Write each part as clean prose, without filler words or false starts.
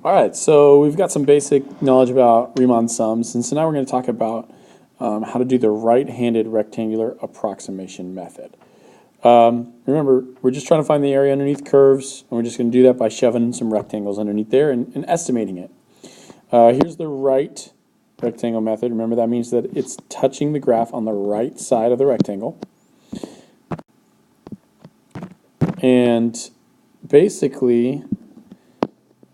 All right, so we've got some basic knowledge about Riemann sums, and so now we're going to talk about how to do the right-handed rectangular approximation method. Remember, we're just trying to find the area underneath curves, and we're just going to do that by shoving some rectangles underneath there and estimating it. Here's the right rectangle method. Remember, that means that it's touching the graph on the right side of the rectangle. And basically,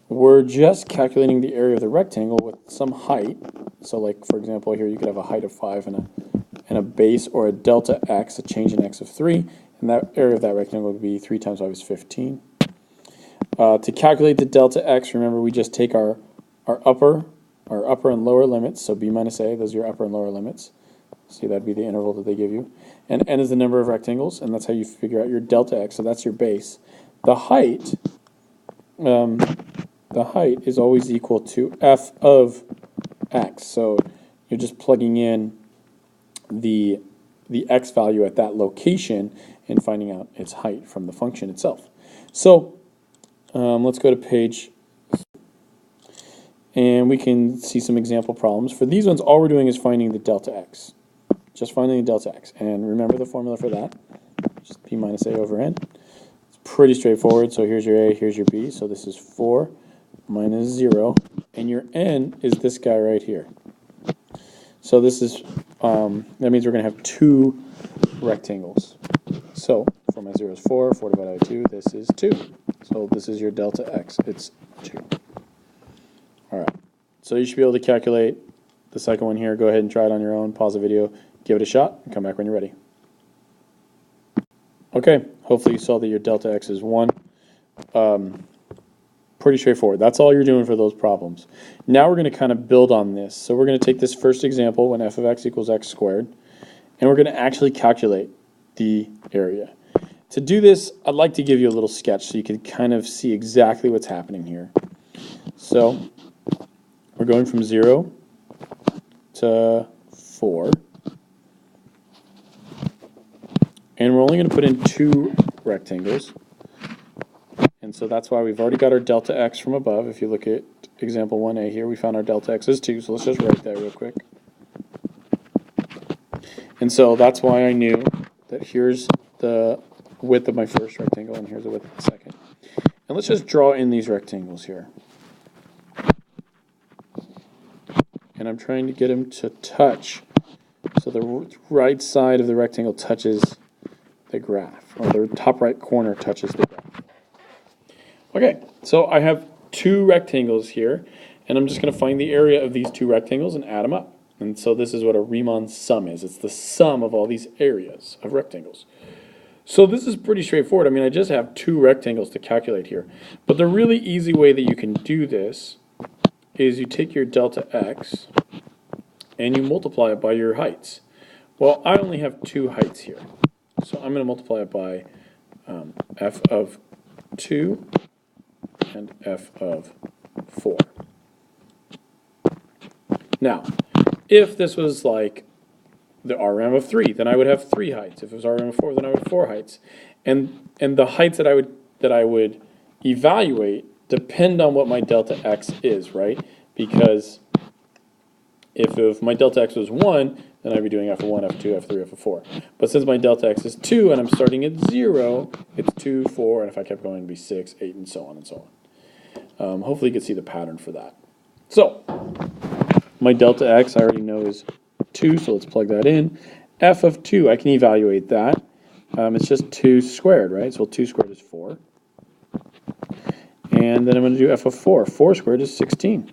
we're just calculating the area of the rectangle with some height. So like, for example, here you could have a height of 5 and a base or a delta x, a change in x of 3, and that area of that rectangle would be 3 times 5 is 15. To calculate the delta x, remember we just take our upper and lower limits, so b minus a, those are your upper and lower limits. See, that'd be the interval that they give you. And n is the number of rectangles, and that's how you figure out your delta x, so that's your base. The height is always equal to f of x. So you're just plugging in the x value at that location and finding out its height from the function itself. So let's go to page, and we can see some example problems. For these ones, all we're doing is finding the delta x. Just finding the delta x. And remember the formula for that. Just b minus a over n. It's pretty straightforward. So here's your a, here's your b. So this is 4 minus 0. And your n is this guy right here. So this is, that means we're going to have 2 rectangles. So 4 minus 0 is 4. 4 divided by 2, this is 2. So this is your delta x. It's 2. All right. So you should be able to calculate the second one here. Go ahead and try it on your own. Pause the video, give it a shot, and come back when you're ready. Okay, hopefully you saw that your delta x is 1. Pretty straightforward. That's all you're doing for those problems. Now we're going to kind of build on this. So we're going to take this first example when f of x equals x squared, and we're going to actually calculate the area. To do this, I'd like to give you a little sketch so you can kind of see exactly what's happening here. So we're going from 0 to 4. And we're only going to put in 2 rectangles. And so that's why we've already got our delta x from above. If you look at example 1a here, we found our delta x is 2. So let's just write that real quick. And so that's why I knew that here's the width of my first rectangle and here's the width of the second. And let's just draw in these rectangles here. And I'm trying to get them to touch. So the right side of the rectangle touches the graph, or the top right corner touches the graph. Okay, so I have 2 rectangles here, and I'm just going to find the area of these 2 rectangles and add them up. And so this is what a Riemann sum is. It's the sum of all these areas of rectangles. So this is pretty straightforward. I mean, I just have 2 rectangles to calculate here. But the really easy way that you can do this is you take your delta x and you multiply it by your heights. Well, I only have 2 heights here. So I'm going to multiply it by f of 2 and f of 4. Now, if this was like the RRAM of 3, then I would have 3 heights. If it was RRAM of 4, then I would have 4 heights. And the heights that I would evaluate depend on what my delta x is, right? Because if my delta x was 1, then I'd be doing f of 1, f of 2, f of 3, f of 4. But since my delta x is 2 and I'm starting at 0, it's 2, 4, and if I kept going, it'd be 6, 8, and so on and so on. Hopefully you can see the pattern for that. So my delta x I already know is 2, so let's plug that in. F of 2, I can evaluate that. It's just 2 squared, right? So 2 squared is 4. And then I'm going to do f of 4. 4 squared is 16.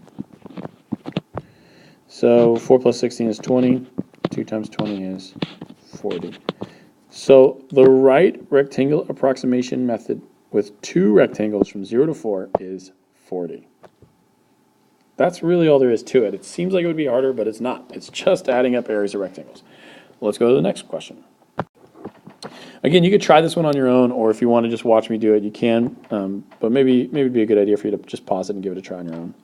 So 4 plus 16 is 20. 2 times 20 is 40. So the right rectangular approximation method with 2 rectangles from 0 to 4 is 40. That's really all there is to it. It seems like it would be harder, but it's not. It's just adding up areas of rectangles. Let's go to the next question. Again, you could try this one on your own, or if you want to just watch me do it, you can. But maybe it'd be a good idea for you to just pause it and give it a try on your own.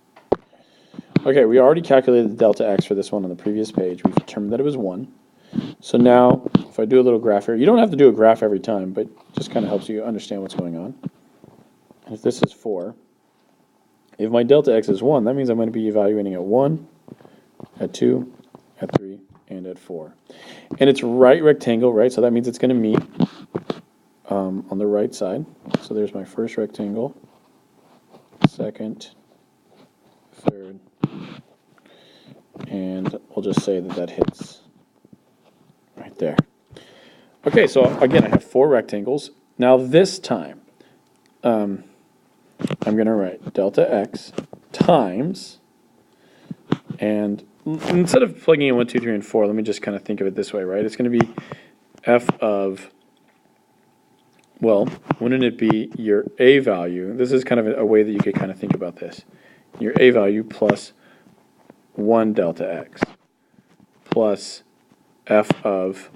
Okay, we already calculated the delta x for this one on the previous page. We've determined that it was 1. So now, if I do a little graph here, you don't have to do a graph every time, but it just kind of helps you understand what's going on. And if this is 4, If my delta x is 1, that means I'm going to be evaluating at 1, at 2, at 3, and at 4. And it's right rectangle, right? So that means it's going to meet on the right side. So there's my first rectangle, second, third, and we'll just say that that hits right there. Okay, so again, I have 4 rectangles. Now this time, I'm going to write delta x times, and instead of plugging in 1, 2, 3, and 4, let me just kind of think of it this way, right? It's going to be f of, well, wouldn't it be your a value? This is kind of a way that you could kind of think about this. Your a value plus 1 delta x plus f of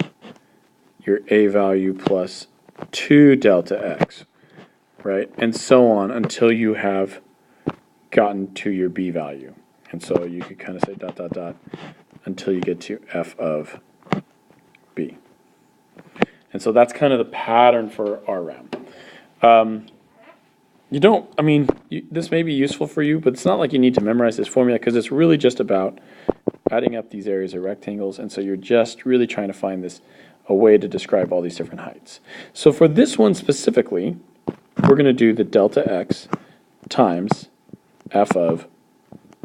your a value plus 2 delta x, right? And so on until you have gotten to your b value. And so you could kind of say dot, dot, dot until you get to f of b. And so that's kind of the pattern for RRAM. You don't, I mean, this may be useful for you, but it's not like you need to memorize this formula because it's really just about adding up these areas of rectangles. And so you're just really trying to find a way to describe all these different heights. So for this one specifically, we're going to do the delta x times f of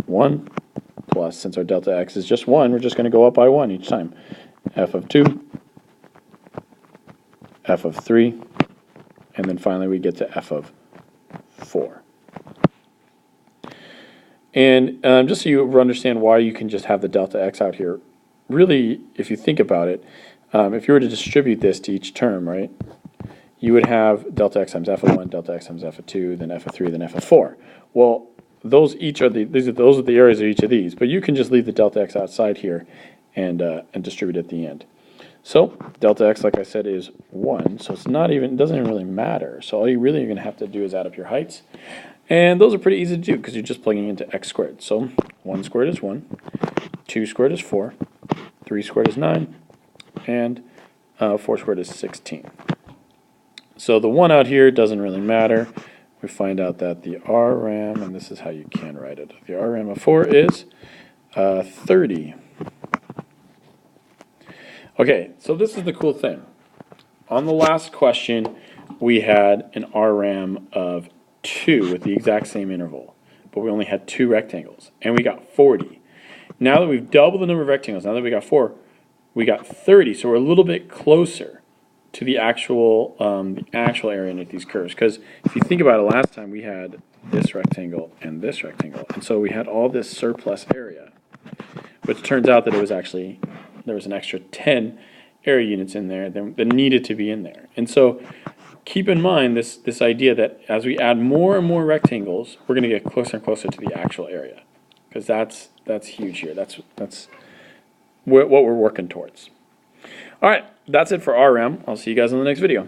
1 plus, since our delta x is just 1, we're just going to go up by 1 each time. F of 2, f of 3, and then finally we get to f of 4. And just so you understand why you can just have the delta x out here, really, if you think about it, if you were to distribute this to each term, right, you would have delta x times f of 1, delta x times f of 2, then f of 3, then f of 4. Well, those are the areas of each of these, but you can just leave the delta x outside here and distribute at the end. So delta x, like I said, is 1, so it doesn't even really matter. So all you really are going to have to do is add up your heights. And those are pretty easy to do because you're just plugging into x squared. So 1 squared is 1, 2 squared is 4, 3 squared is 9, and 4 squared is 16. So the 1 out here doesn't really matter. We find out that the RRAM, and this is how you can write it, the RRAM of 4 is 30. Okay, so this is the cool thing. On the last question, we had an RRAM of 2 with the exact same interval, but we only had 2 rectangles, and we got 40. Now that we've doubled the number of rectangles, now that we got 4, we got 30, so we're a little bit closer to the actual area underneath these curves. Because if you think about it, last time we had this rectangle, and so we had all this surplus area, which turns out that it was actually, there was an extra 10 area units in there that needed to be in there. And so keep in mind this idea that as we add more and more rectangles, we're going to get closer and closer to the actual area, because that's huge here. That's what we're working towards. All right, that's it for RRAM. I'll see you guys in the next video.